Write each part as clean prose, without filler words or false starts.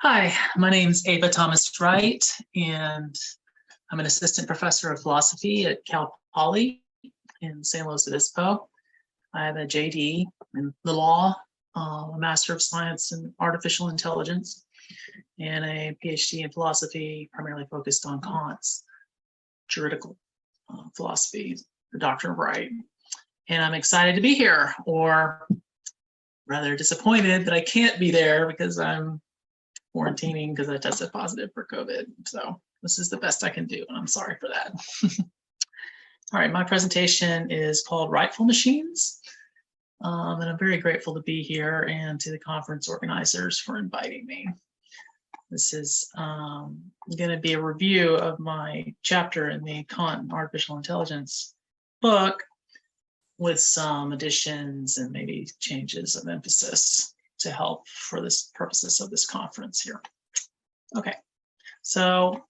Hi, my name is Ava Thomas Wright, and I'm an assistant professor of philosophy at Cal Poly in San Luis Obispo. I have a JD in the law, a Master of Science in Artificial Intelligence, and a PhD in philosophy, primarily focused on Kant's juridical philosophy, the doctrine of right. And I'm excited to be here, or rather disappointed that I can't be there because I'm quarantining because I tested positive for COVID. So this is the best I can do, and I'm sorry for that. All right, my presentation is called Rightful Machines, and I'm very grateful to be here and to the conference organizers for inviting me. This is going to be a review of my chapter in the Kant Artificial Intelligence book with some additions and maybe changes of emphasis to help for this purposes of this conference here. Okay, so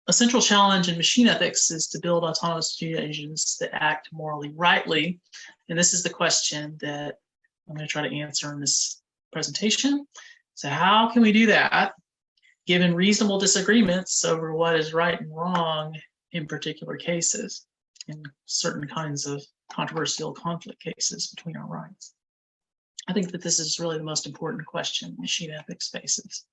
a central challenge in machine ethics is to build autonomous agents that act morally rightly. And this is the question that I'm going to try to answer in this presentation. So how can we do that given reasonable disagreements over what is right and wrong in particular cases, in certain kinds of controversial conflict cases between our rights? I think that this is really the most important question machine ethics faces.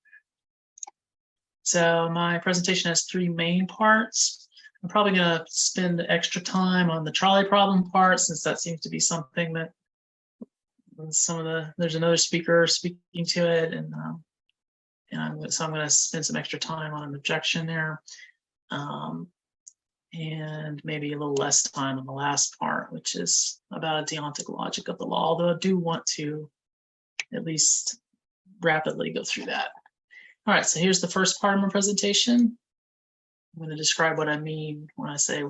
So my presentation has three main parts. I'm probably going to spend extra time on the trolley problem part, since that seems to be something that there's another speaker speaking to it, and so I'm going to spend some extra time on an objection there, and maybe a little less time on the last part, which is about a deontic logic of the law, although I do want to at least rapidly go through that. All right, so here's the first part of my presentation. I'm going to describe what I mean when I say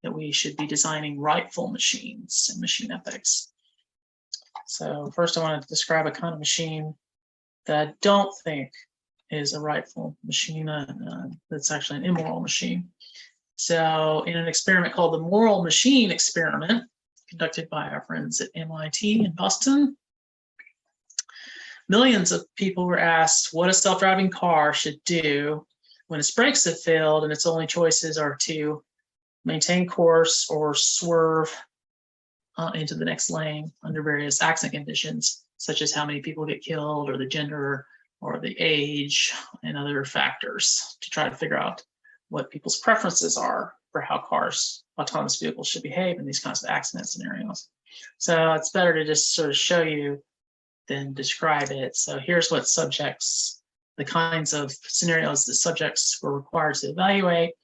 that we should be designing rightful machines in machine ethics. So first I want to describe a kind of machine that I don't think is a rightful machine, that's actually an immoral machine. So in an experiment called the moral machine experiment, conducted by our friends at MIT in Boston, millions of people were asked what a self-driving car should do when its brakes have failed and its only choices are to maintain course or swerve into the next lane under various accident conditions, such as how many people get killed or the gender or the age and other factors, to try to figure out what people's preferences are for how autonomous vehicles should behave in these kinds of accident scenarios. So it's better to just sort of show you than describe it. So here's what the kinds of scenarios that subjects were required to evaluate.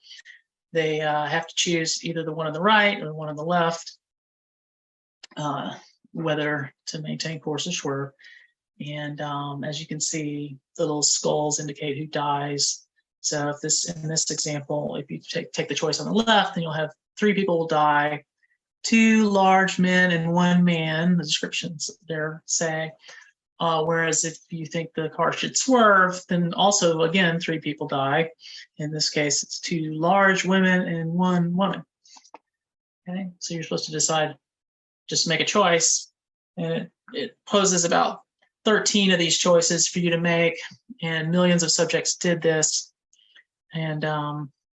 They have to choose either the one on the right or the one on the left, whether to maintain course or swerve. And as you can see, the little skulls indicate who dies. So in this example, if you take the choice on the left, then you'll have 3 people will die, 2 large men and 1 man, the descriptions there say. Whereas if you think the car should swerve, then also, again, 3 people die. In this case, it's 2 large women and 1 woman. Okay, so you're supposed to decide, just make a choice. And it poses about 13 of these choices for you to make, and millions of subjects did this. And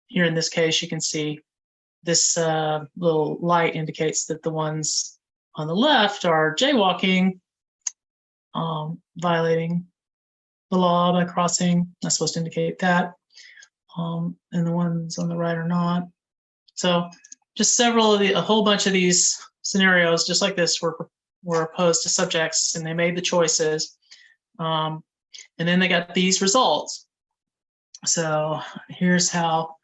here in this case, you can see this little light indicates that the ones on the left are jaywalking, violating the law by crossing. That's supposed to indicate that. And the ones on the right are not. So just a whole bunch of these scenarios, just like this, were posed to subjects, and they made the choices. And then they got these results. So here's how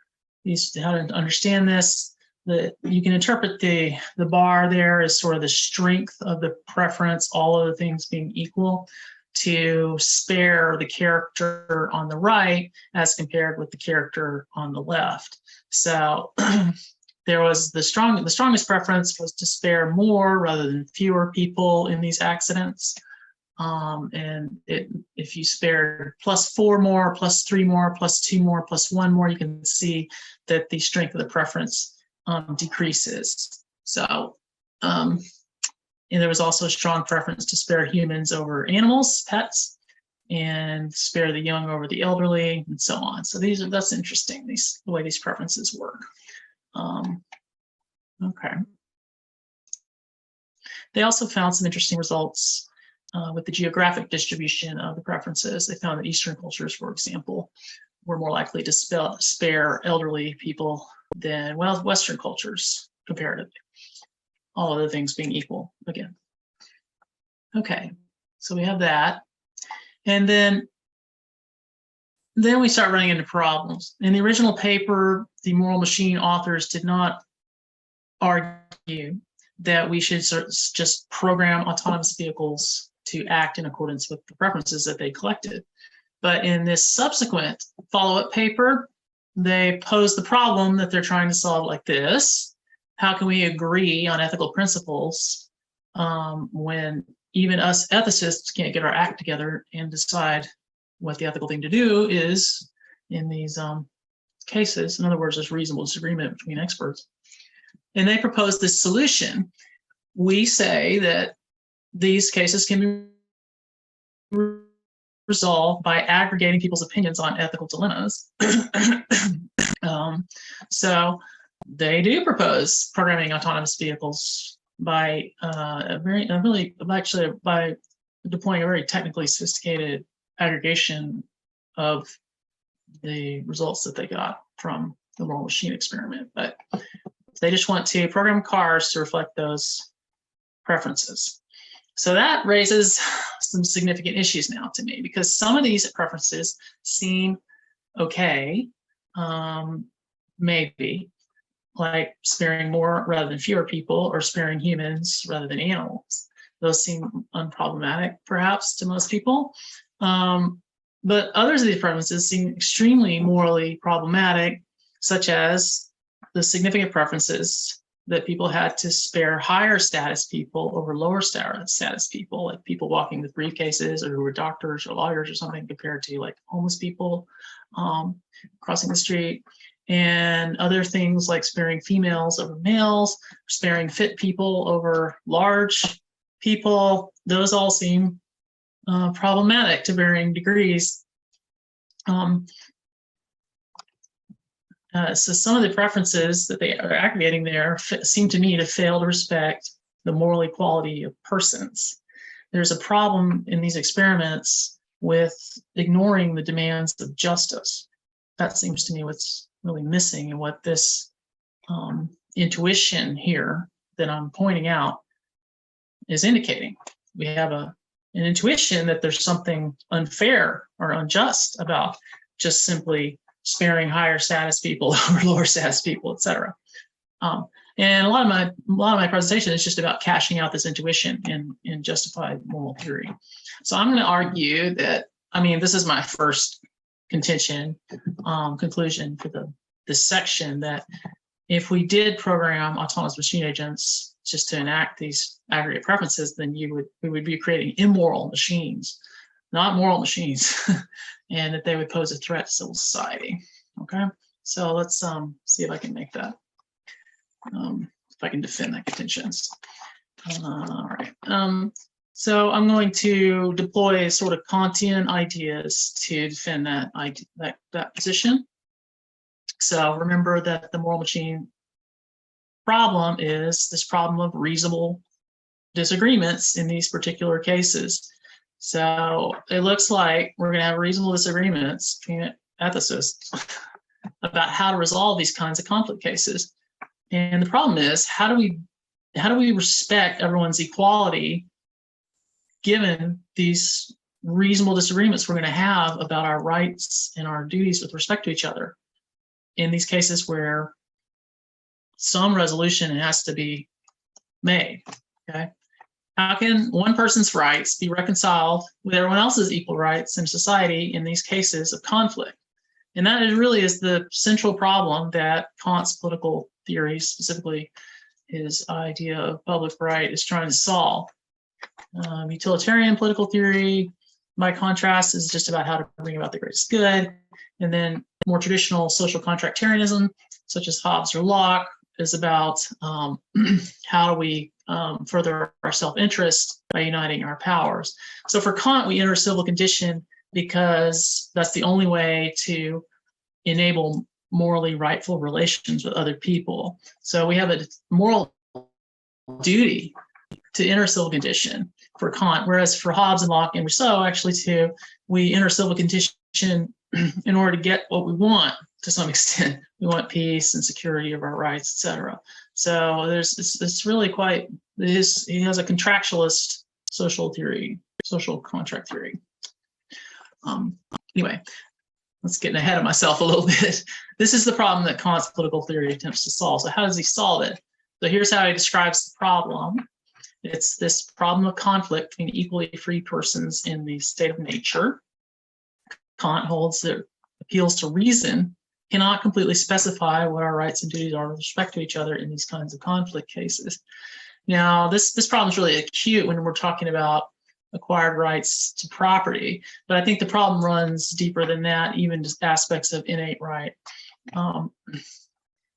to understand this. You can interpret the bar there as sort of the strength of the preference, all of the things being equal, to spare the character on the right as compared with the character on the left. So there was the strongest preference was to spare more rather than fewer people in these accidents. And if you spared +4 more, +3 more, +2 more, +1 more, you can see that the strength of the preference decreases. So, and there was also a strong preference to spare humans over animals, pets. and spare the young over the elderly, and so on. So that's interesting, the way these preferences work. Okay. They also found some interesting results with the geographic distribution of the preferences. They found that Eastern cultures, for example, were more likely to spare elderly people than Western cultures comparatively. All other things being equal again. Okay, so we have that. And then we start running into problems. In the original paper, the moral machine authors did not argue that we should just program autonomous vehicles to act in accordance with the preferences that they collected. But in this subsequent follow-up paper, they pose the problem that they're trying to solve like this. How can we agree on ethical principles when even us ethicists can't get our act together and decide what the ethical thing to do is in these cases? In other words, there's reasonable disagreement between experts. And they propose this solution. We say that these cases can be resolved by aggregating people's opinions on ethical dilemmas. So they do propose programming autonomous vehicles by by deploying a very technically sophisticated aggregation of the results that they got from the moral machine experiment. But they just want to program cars to reflect those preferences. So that raises some significant issues now to me, because some of these preferences seem okay, maybe, like sparing more rather than fewer people, or sparing humans rather than animals. Those seem unproblematic, perhaps, to most people. But others of these preferences seem extremely morally problematic, such as the significant preferences that people had to spare higher status people over lower status people, like people walking with briefcases, or who were doctors or lawyers or something, compared to like homeless people crossing the street. And other things like sparing females over males, sparing fit people over large people. Those all seem problematic to varying degrees. So some of the preferences that they are aggregating there seem to me to fail to respect the moral equality of persons. There's a problem in these experiments with ignoring the demands of justice. That seems to me what's really missing, and what this intuition here that I'm pointing out is indicating. We have an intuition that there's something unfair or unjust about just simply sparing higher status people over lower status people, et cetera. And a lot of my presentation is just about cashing out this intuition in justified moral theory. So I'm going to argue that, this is my first conclusion for this section, that if we did program autonomous machine agents just to enact these aggregate preferences, then we would be creating immoral machines, not moral machines, and that they would pose a threat to civil society. Okay, so let's see if I can make that, if I can defend that contentions. All right, so I'm going to deploy sort of Kantian ideas to defend that position. So remember that the moral machine problem is this problem of reasonable disagreements in these particular cases. So it looks like we're going to have reasonable disagreements between ethicists about how to resolve these kinds of conflict cases. And the problem is, how do we respect everyone's equality given these reasonable disagreements we're going to have about our rights and our duties with respect to each other in these cases where some resolution has to be made? Okay. How can one person's rights be reconciled with everyone else's equal rights in society in these cases of conflict? And that really is the central problem that Kant's political theory, specifically his idea of public right, is trying to solve. Utilitarian political theory, by contrast, is just about how to bring about the greatest good. And then more traditional social contractarianism, such as Hobbes or Locke, is about how do we further our self-interest by uniting our powers. So for Kant, we enter a civil condition because that's the only way to enable morally rightful relations with other people. So we have a moral duty to enter civil condition for Kant, whereas for Hobbes and Locke and Rousseau, actually too, we enter civil condition in order to get what we want to some extent. We want peace and security of our rights, etc. So it's really quite, he has a contractualist social theory, social contract theory. Anyway, let's get ahead of myself a little bit. This is the problem that Kant's political theory attempts to solve. So how does he solve it? So here's how he describes the problem. It's this problem of conflict between equally free persons in the state of nature. Kant holds that appeals to reason cannot completely specify what our rights and duties are with respect to each other in these kinds of conflict cases. Now, this problem is really acute when we're talking about acquired rights to property, but I think the problem runs deeper than that, even just aspects of innate right.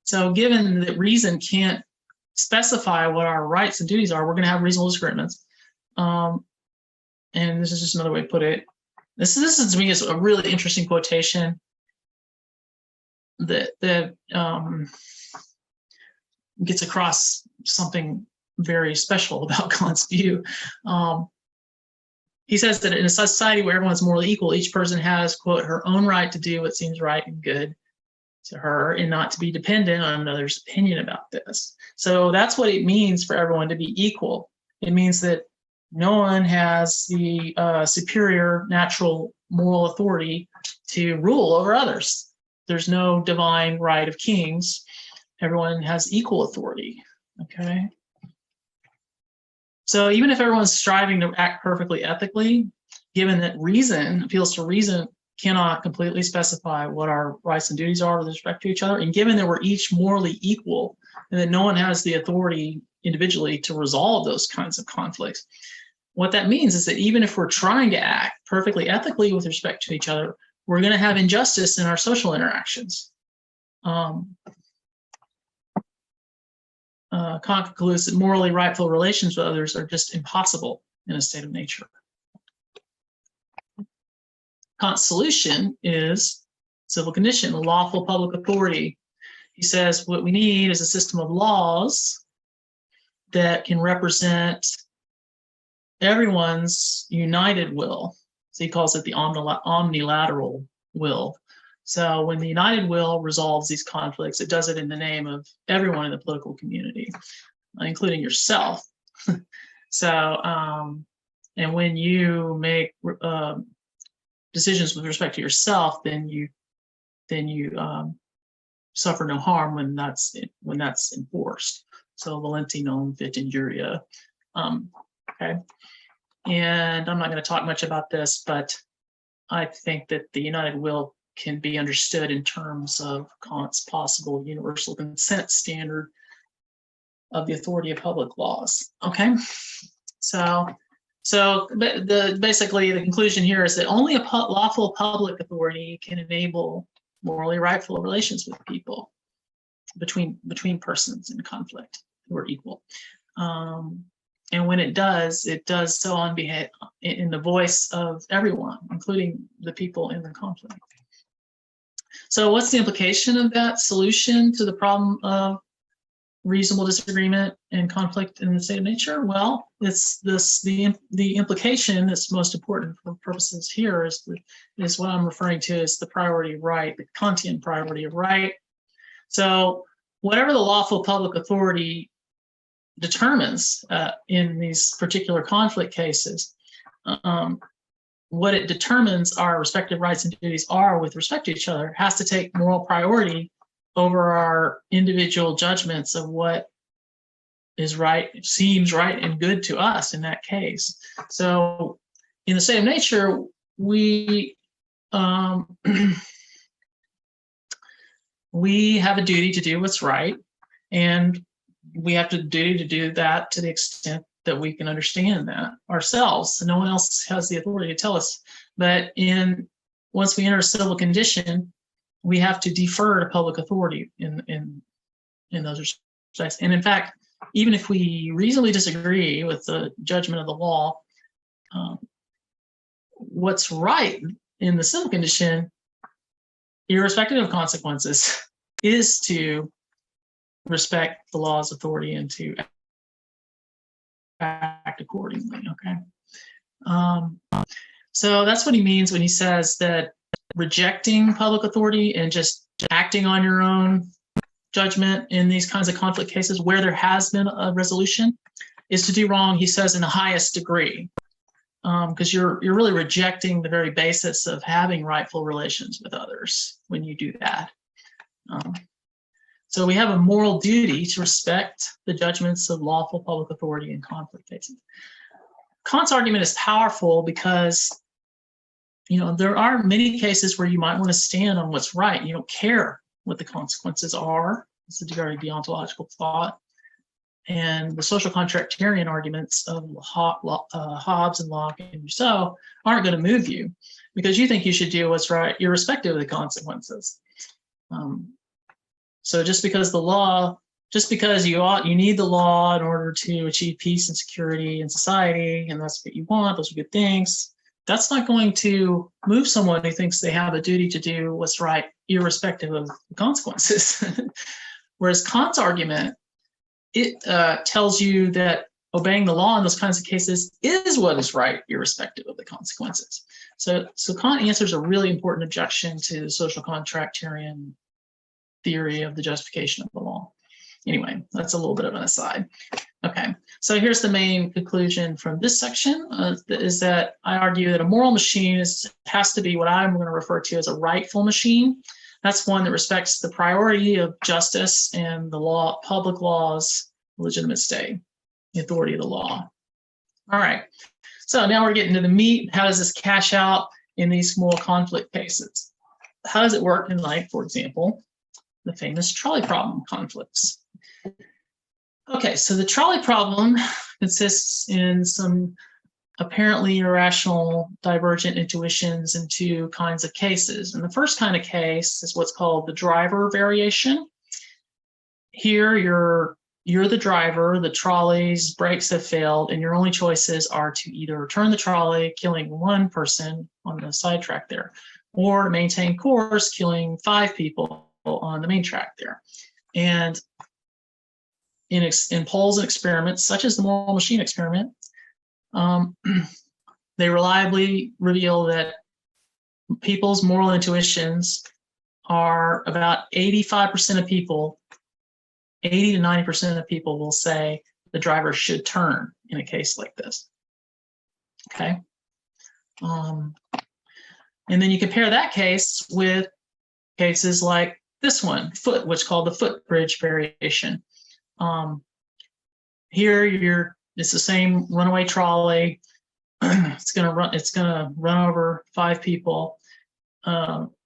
So given that reason can't specify what our rights and duties are, we're going to have reasonable disagreements. And this is just another way to put it. This is to me is a really interesting quotation that gets across something very special about Kant's view. He says that in a society where everyone's morally equal, each person has, quote, her own right to do what seems right and good to her and not to be dependent on another's opinion about this. So that's what it means for everyone to be equal. It means that no one has the superior natural moral authority to rule over others. There's no divine right of kings. Everyone has equal authority, okay? So even if everyone's striving to act perfectly ethically, given that reason, appeals to reason, cannot completely specify what our rights and duties are with respect to each other, and given that we're each morally equal and that no one has the authority individually to resolve those kinds of conflicts, what that means is that even if we're trying to act perfectly ethically with respect to each other, we're going to have injustice in our social interactions. Kant concludes that morally rightful relations with others are just impossible in a state of nature. Kant's solution is civil condition, lawful public authority. He says what we need is a system of laws that can represent everyone's united will. So he calls it the omnilateral will. So when the united will resolves these conflicts, it does it in the name of everyone in the political community, including yourself. So, and when you make decisions with respect to yourself, then you suffer no harm when that's enforced. So volenti non fit injuria. Okay, and I'm not going to talk much about this, but I think that the united will can be understood in terms of Kant's possible universal consent standard of the authority of public laws. Okay, so basically the conclusion here is that only a lawful public authority can enable morally rightful relations with people, between persons in conflict who are equal. And when it does so on behalf in the voice of everyone, including the people in the conflict. So what's the implication of that solution to the problem of reasonable disagreement and conflict in the state of nature? Well, it's the implication that's most important for purposes here is what I'm referring to as the priority of right, the Kantian priority of right. So whatever the lawful public authority determines in these particular conflict cases, what it determines our respective rights and duties are with respect to each other has to take moral priority over our individual judgments of what is right, seems right and good to us in that case. So in the state of nature, we we have a duty to do what's right, and we have the duty to do that to the extent that we can understand that ourselves. No one else has the authority to tell us. But once we enter a civil condition, we have to defer to public authority in those respects. And in fact, even if we reasonably disagree with the judgment of the law, what's right in the civil condition, irrespective of consequences, is to respect the law's authority and to act accordingly, okay? So that's what he means when he says that rejecting public authority and just acting on your own judgment in these kinds of conflict cases where there has been a resolution is to do wrong, he says, in the highest degree, because you're really rejecting the very basis of having rightful relations with others when you do that. So we have a moral duty to respect the judgments of lawful public authority in conflict cases. Kant's argument is powerful because, there are many cases where you might want to stand on what's right. You don't care what the consequences are. It's a very deontological thought. And the social contractarian arguments of Hobbes and Locke and Rousseau aren't going to move you because you think you should do what's right, irrespective of the consequences. So just because you need the law in order to achieve peace and security in society, and that's what you want, those are good things, that's not going to move someone who thinks they have a duty to do what's right, irrespective of the consequences. Whereas Kant's argument, it tells you that obeying the law in those kinds of cases is what is right, irrespective of the consequences. So Kant answers a really important objection to the social contractarian theory of the justification of the law. Anyway, that's a little bit of an aside. Okay, so here's the main conclusion from this section, is that I argue that a moral machine has to be what I'm going to refer to as a rightful machine. That's one that respects the priority of justice and the law, public law's legitimate state, the authority of the law. All right, so now we're getting to the meat. How does this cash out in these moral conflict cases? How does it work in, like, for example, the famous trolley problem conflicts? Okay, so the trolley problem consists in some apparently irrational divergent intuitions in two kinds of cases. And the first kind of case is what's called the driver variation. Here, you're the driver, the trolley's brakes have failed, and your only choices are to either turn the trolley, killing one person on the side track there, or to maintain course, killing 5 people on the main track there. And in polls and experiments, such as the moral machine experiment, they reliably reveal that people's moral intuitions are about 85% of people, 80 to 90% of people will say the driver should turn in a case like this. Okay. And then you compare that case with cases like this one, what's called the footbridge variation. Here it's the same runaway trolley. It's gonna run over 5 people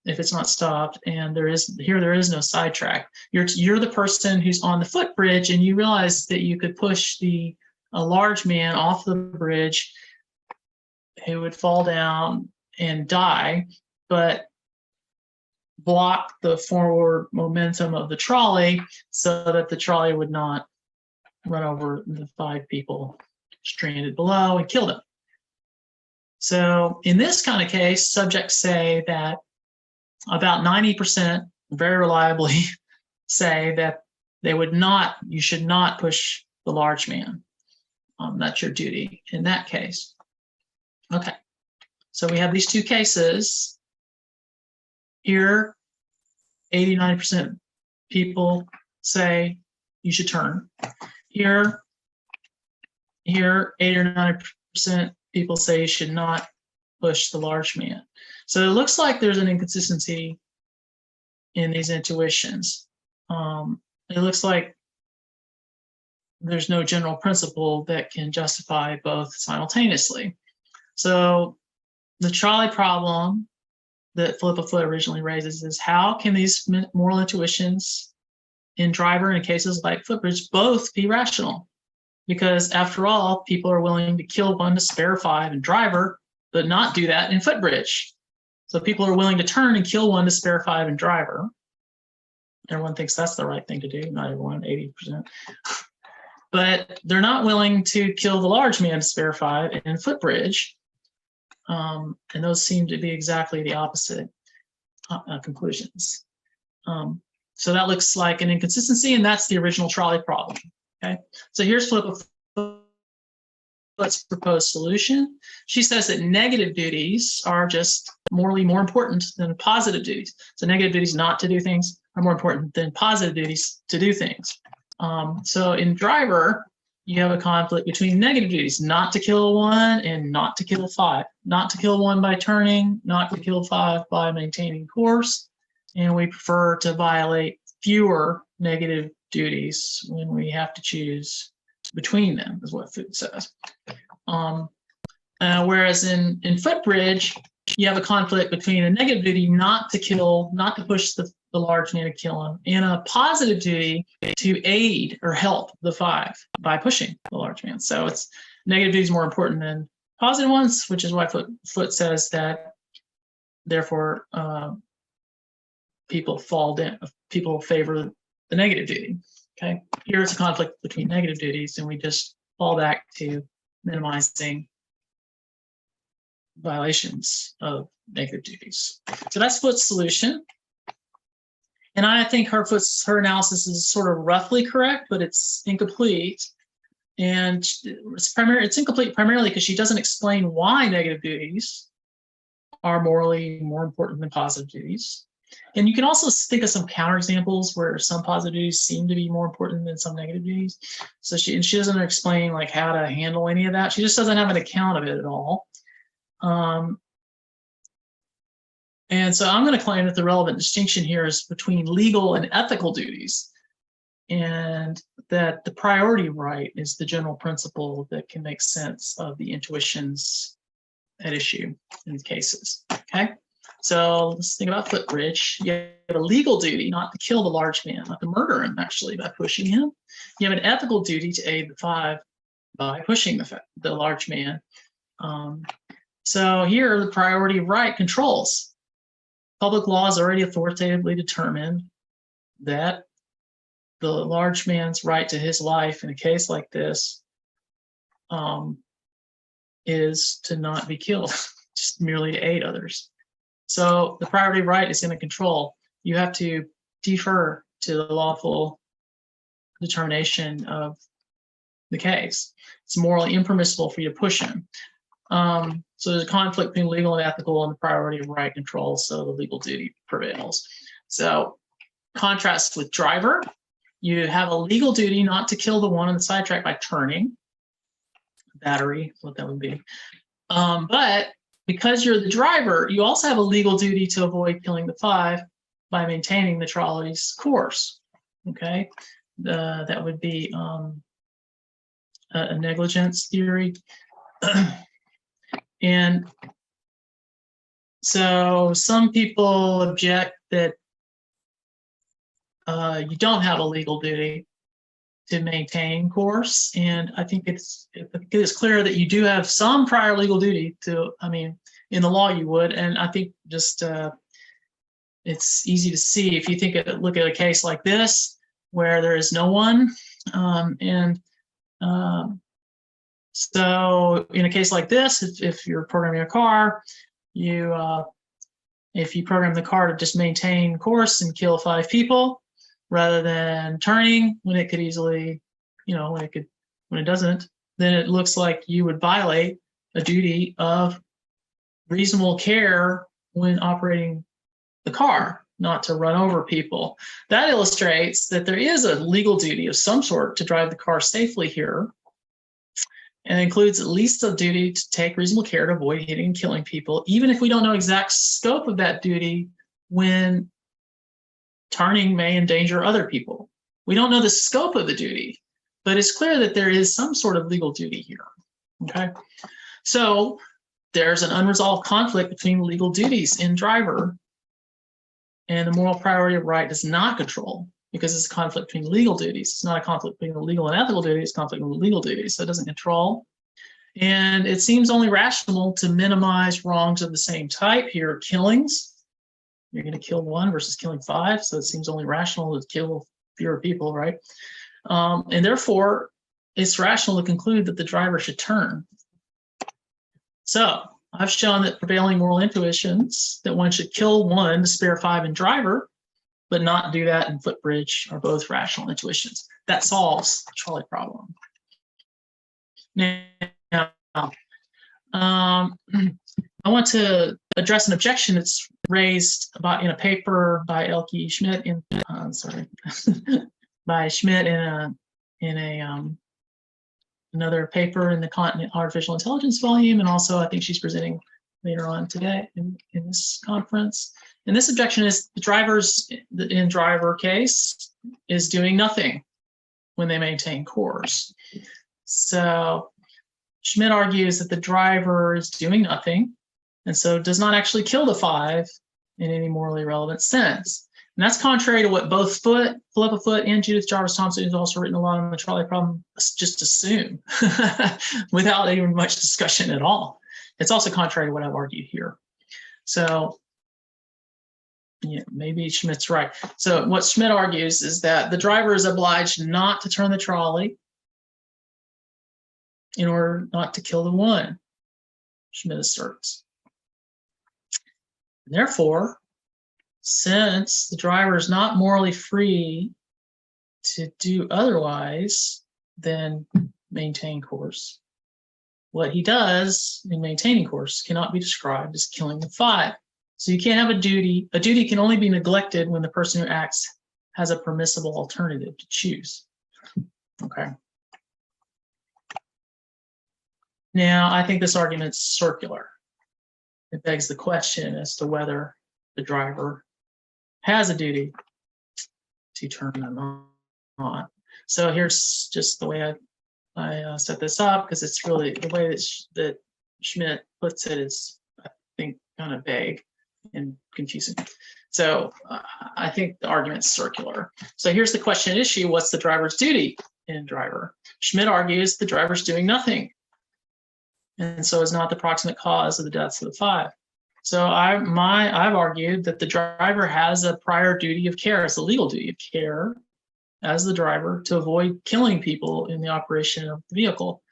if it's not stopped, and there is no sidetrack. You're the person who's on the footbridge, and you realize that you could push a large man off the bridge who would fall down and die, but block the forward momentum of the trolley so that the trolley would not run over the 5 people stranded below and kill them. So in this kind of case, subjects say that about 90% very reliably say that you should not push the large man. That's your duty in that case. Okay, so we have these two cases. Here, 89% people say you should turn. Here, 80 or 90% people say you should not push the large man. So it looks like there's an inconsistency in these intuitions. It looks like there's no general principle that can justify both simultaneously. So the trolley problem that Philippa Foot originally raises is, how can these moral intuitions in driver and cases like footbridge both be rational? Because after all, people are willing to kill 1 to spare 5 in driver, but not do that in footbridge. So people are willing to turn and kill 1 to spare 5 in driver. Everyone thinks that's the right thing to do, not everyone, 80%. But they're not willing to kill the large man to spare 5 in footbridge. And those seem to be exactly the opposite conclusions. So that looks like an inconsistency, and that's the original trolley problem. Okay, so here's Foote's proposed solution. She says that negative duties are just morally more important than positive duties. So negative duties not to do things are more important than positive duties to do things. So in driver, you have a conflict between negative duties, not to kill one and not to kill five. Not to kill one by turning, not to kill five by maintaining course. And we prefer to violate fewer negative duties when we have to choose between them, is what Foote says. Whereas in footbridge, you have a conflict between a negative duty not to kill, not to push the large man to kill him, and a positive duty to aid or help the five by pushing the large man. So it's negative duties more important than positive ones, which is why Foote says that therefore people favor the negative duty. Okay, here's a conflict between negative duties, and we just fall back to minimizing violations of negative duties. So that's Foote's solution. And I think her analysis is sort of roughly correct, but it's incomplete. And it's incomplete primarily because she doesn't explain why negative duties are morally more important than positive duties. And you can also think of some counterexamples where some positive duties seem to be more important than some negative duties. So she doesn't explain like how to handle any of that. She just doesn't have an account of it at all. And so I'm going to claim that the relevant distinction here is between legal and ethical duties, and that the priority right is the general principle that can make sense of the intuitions at issue in these cases. Okay, so let's think about footbridge. You have a legal duty not to kill the large man, not to murder him actually by pushing him. You have an ethical duty to aid the five by pushing the large man. So here the priority right controls. Public law has already authoritatively determined that the large man's right to his life in a case like this is to not be killed, just merely to aid others. So the priority right is going to control. You have to defer to the lawful determination of the case. It's morally impermissible for you to push him. So there's a conflict between legal and ethical, and the priority of right control, so the legal duty prevails. So contrast with driver, you have a legal duty not to kill the one on the sidetrack by turning. Battery, what that would be. But because you're the driver, you also have a legal duty to avoid killing the five by maintaining the trolley's course. Okay, that would be a negligence theory. And so some people object that you don't have a legal duty to maintain course. And I think it's clear that you do have some prior legal duty to, in the law you would. And I think just it's easy to see if you look at a case like this where there is no one. So in a case like this, if you're programming a car, if you program the car to just maintain course and kill five people rather than turning when it could easily, when it doesn't, then it looks like you would violate a duty of reasonable care when operating the car, not to run over people. That illustrates that there is a legal duty of some sort to drive the car safely here, and includes at least a duty to take reasonable care to avoid hitting and killing people, even if we don't know exact scope of that duty when turning may endanger other people. We don't know the scope of the duty, but it's clear that there is some sort of legal duty here. Okay, so there's an unresolved conflict between legal duties in driver, and the moral priority of right does not control, because it's a conflict between legal duties. It's not a conflict between the legal and ethical duties, it's a conflict between legal duties, so it doesn't control. And it seems only rational to minimize wrongs of the same type. Here are killings. You're going to kill one versus killing five, so it seems only rational to kill fewer people, right? And therefore, it's rational to conclude that the driver should turn. So I've shown that prevailing moral intuitions that one should kill one to spare 5 in driver, but not do that in footbridge are both rational intuitions. That solves the trolley problem. Now, I want to address an objection that's raised in a paper by Elke Schmidt by Schmidt in another paper in the Artificial Intelligence volume, and also I think she's presenting later on today in this conference. And this objection is the drivers in driver case is doing nothing when they maintain course. So Schmidt argues that the driver is doing nothing, and so does not actually kill the 5 in any morally relevant sense. And that's contrary to what both Philippa Foot and Judith Jarvis Thompson, who's also written a lot on the trolley problem, just assume without even much discussion at all. It's also contrary to what I've argued here. So yeah, maybe Schmidt's right. So what Schmidt argues is that the driver is obliged not to turn the trolley in order not to kill the one, Schmidt asserts. And therefore, since the driver is not morally free to do otherwise than maintain course, what he does in maintaining course cannot be described as killing the 5. So you can't have a duty. A duty can only be neglected when the person who acts has a permissible alternative to choose. Okay. Now, I think this argument's circular. It begs the question as to whether the driver has a duty to turn them on. So here's just the way I set this up, because it's really the way that Schmidt puts it is, I think, kind of vague and confusing. So I think the argument's circular. So here's the question at issue: what's the driver's duty in driver? Schmidt argues the driver's doing nothing, and so is not the proximate cause of the deaths of the 5. So I've argued that the driver has a prior duty of care. It's a legal duty of care as the driver to avoid killing people in the operation of the vehicle.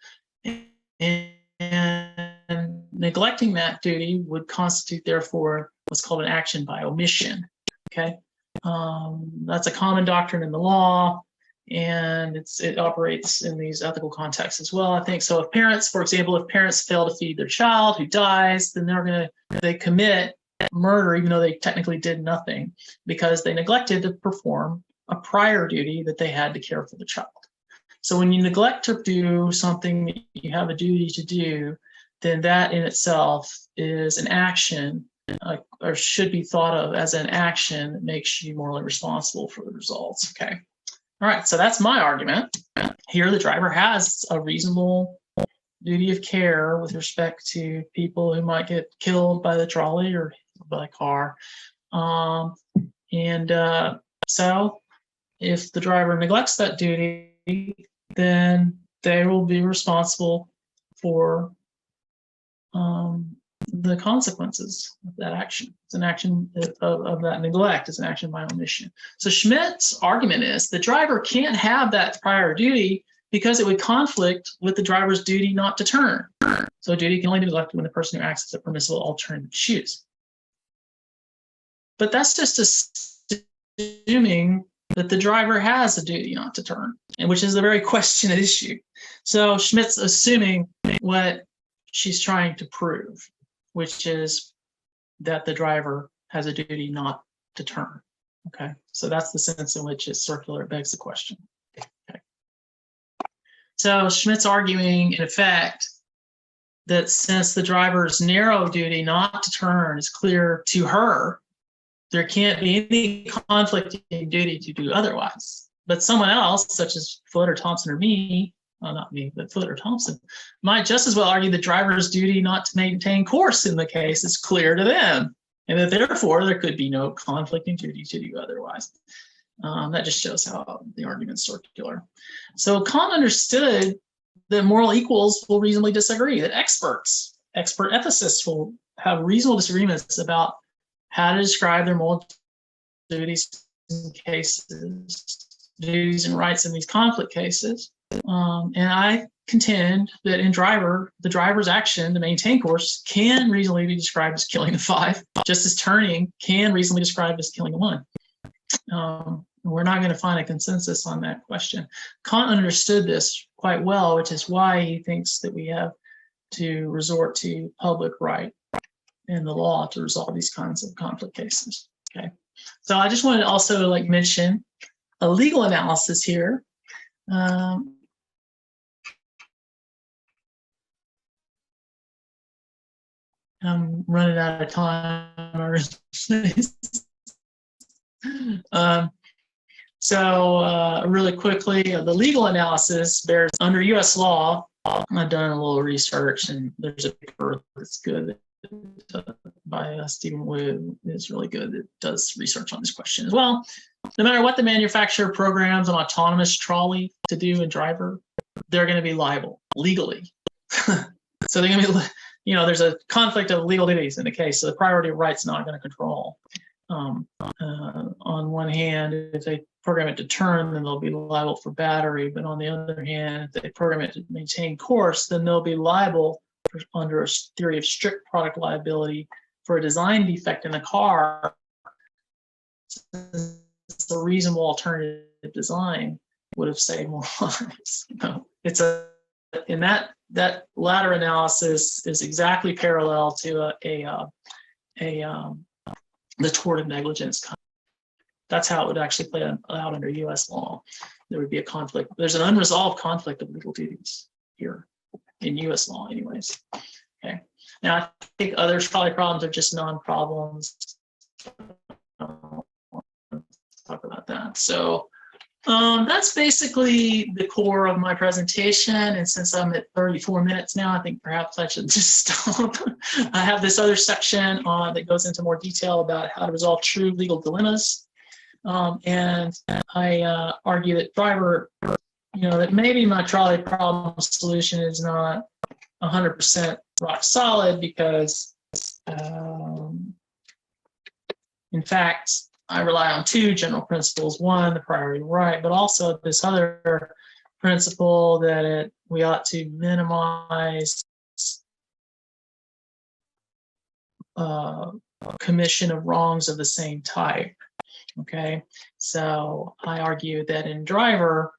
And neglecting that duty would constitute, therefore, what's called an action by omission. Okay, that's a common doctrine in the law, and it operates in these ethical contexts as well, I think. So if parents, for example, if parents fail to feed their child who dies, then they commit murder even though they technically did nothing because they neglected to perform a prior duty that they had to care for the child. So when you neglect to do something that you have a duty to do, then that in itself is an action, or should be thought of as an action that makes you morally responsible for the results. Okay. All right, so that's my argument. Here, the driver has a reasonable duty of care with respect to people who might get killed by the trolley or by a car. So if the driver neglects that duty, then they will be responsible for the consequences of that action. It's an action of that neglect. It's an action by omission. So Schmidt's argument is the driver can't have that prior duty because it would conflict with the driver's duty not to turn. So a duty can only be neglected when the person who acts as a permissible alternative chooses. But that's just assuming that the driver has a duty not to turn, and which is the very question at issue. So Schmidt's assuming what she's trying to prove, which is that the driver has a duty not to turn. Okay, so that's the sense in which it's circular. It begs the question. Okay. So Schmidt's arguing, in effect, that since the driver's narrow duty not to turn is clear to her, there can't be any conflicting duty to do otherwise. But someone else, such as Foot or Thompson or me, well, not me, but Foot or Thompson, might just as well argue the driver's duty not to maintain course in the case is clear to them, and that therefore there could be no conflicting duty to do otherwise. That just shows how the argument's circular. So Kant understood that moral equals will reasonably disagree, that expert ethicists will have reasonable disagreements about how to describe their moral duties in cases, duties and rights in these conflict cases. And I contend that in the driver's action to maintain course can reasonably be described as killing the 5, just as turning can reasonably be described as killing the 1. We're not going to find a consensus on that question. Kant understood this quite well, which is why he thinks that we have to resort to public right and the law to resolve these kinds of conflict cases. Okay, so I just wanted to also mention a legal analysis here. I'm running out of time. So really quickly, the legal analysis bears under U.S. law. I've done a little research, and there's a paper that's good by Stephen Wu. It's really good. It does research on this question as well. No matter what the manufacturer programs an autonomous trolley to do and driver, they're going to be liable legally. So they're going to be, there's a conflict of legal duties in the case. So the priority of right's not going to control. On one hand, if they program it to turn, then they'll be liable for battery. But on the other hand, if they program it to maintain course, then they'll be liable under a theory of strict product liability for a design defect in the car. It's a reasonable alternative design would have saved more lives. In that latter analysis is exactly parallel to the tort of negligence. That's how it would actually play out under U.S. law. There would be a conflict. There's an unresolved conflict of legal duties here in U.S. law, anyways. Okay. Now I think other trolley problems are just non-problems. Talk about that. So that's basically the core of my presentation. And since I'm at 34 minutes now, I think perhaps I should just stop. I have this other section that goes into more detail about how to resolve true legal dilemmas. And I argue that that maybe my trolley problem solution is not 100% rock solid because, in fact, I rely on 2 general principles. One, the priority of right, but also this other principle that we ought to minimize commission of wrongs of the same type. Okay, so I argue that in driver,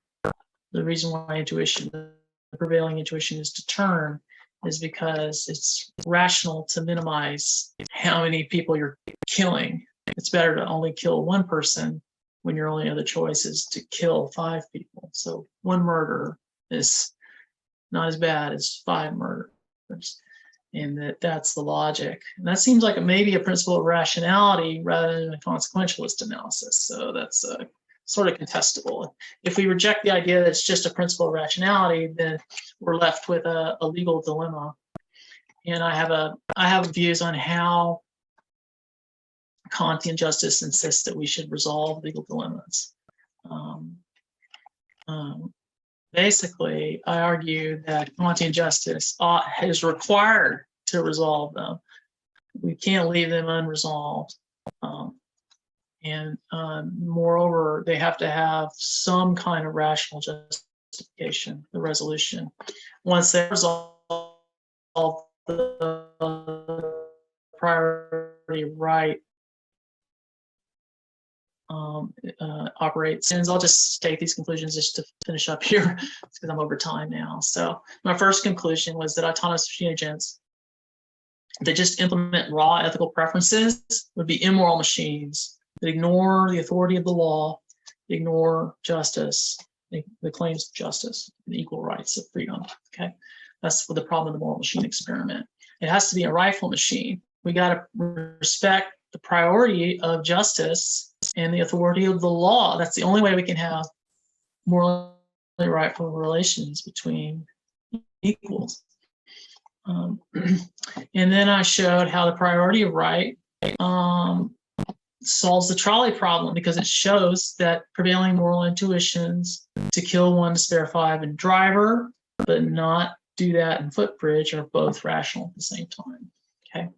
the reason why the prevailing intuition is to turn is because it's rational to minimize how many people you're killing. It's better to only kill 1 person when your only other choice is to kill 5 people. So 1 murder is not as bad as 5 murders. And that's the logic. And that seems like maybe a principle of rationality rather than a consequentialist analysis. So that's sort of contestable. If we reject the idea that it's just a principle of rationality, then we're left with a legal dilemma. And I have views on how Kantian justice insists that we should resolve legal dilemmas. Basically, I argue that Kantian justice is required to resolve them. We can't leave them unresolved. Moreover, they have to have some kind of rational justification, the resolution. Once they resolve the priority right, operates. And I'll just state these conclusions just to finish up here because I'm over time now. So my first conclusion was that autonomous machine agents that just implement raw ethical preferences would be immoral machines that ignore the authority of the law, ignore justice, the claims of justice, and equal rights of freedom. Okay, that's the problem of the moral machine experiment. It has to be a rightful machine. We got to respect the priority of justice and the authority of the law. That's the only way we can have morally rightful relations between equals. And then I showed how the priority of right solves the trolley problem, because it shows that prevailing moral intuitions to kill 1 to spare 5 in driver, but not do that in footbridge, are both rational at the same time. Okay.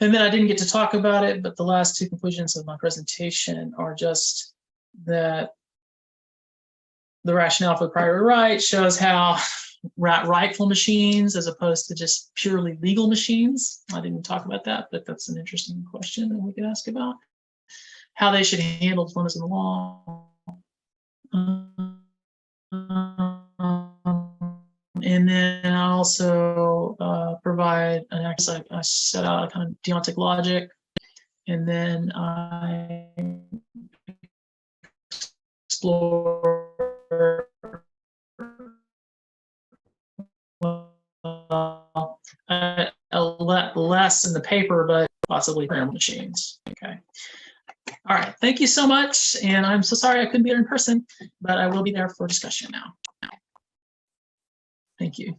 And then I didn't get to talk about it, but the last 2 conclusions of my presentation are just that the rationale for prior right shows how rightful machines as opposed to just purely legal machines. I didn't talk about that, but that's an interesting question that we could ask about how they should handle dilemmas in the law. And then I also provide an exercise. I set out a kind of deontic logic, and then I explore less in the paper, but possibly random machines. Okay. All right. Thank you so much. And I'm so sorry I couldn't be there in person, but I will be there for discussion now. Thank you.